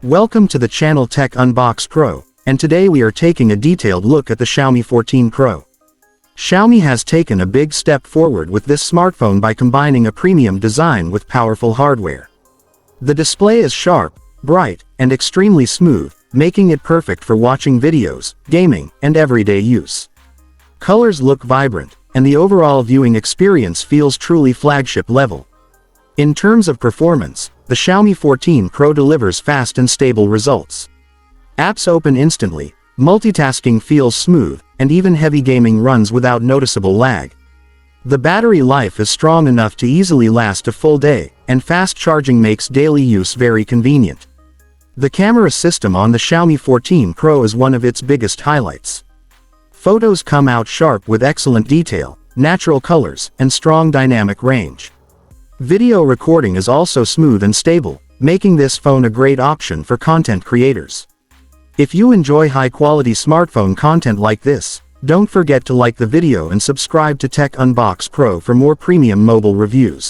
Welcome to the channel Tech Unbox Pro, and today we are taking a detailed look at the Xiaomi 14 Pro. Xiaomi has taken a big step forward with this smartphone by combining a premium design with powerful hardware. The display is sharp, bright, and extremely smooth, making it perfect for watching videos, gaming, and everyday use. Colors look vibrant, and the overall viewing experience feels truly flagship level. In terms of performance, the Xiaomi 14 Pro delivers fast and stable results. Apps open instantly, multitasking feels smooth, and even heavy gaming runs without noticeable lag. The battery life is strong enough to easily last a full day, and fast charging makes daily use very convenient. The camera system on the Xiaomi 14 Pro is one of its biggest highlights. Photos come out sharp with excellent detail, natural colors, and strong dynamic range. Video recording is also smooth and stable, making this phone a great option for content creators. If you enjoy high-quality smartphone content like this, don't forget to like the video and subscribe to Tech Unbox Pro for more premium mobile reviews.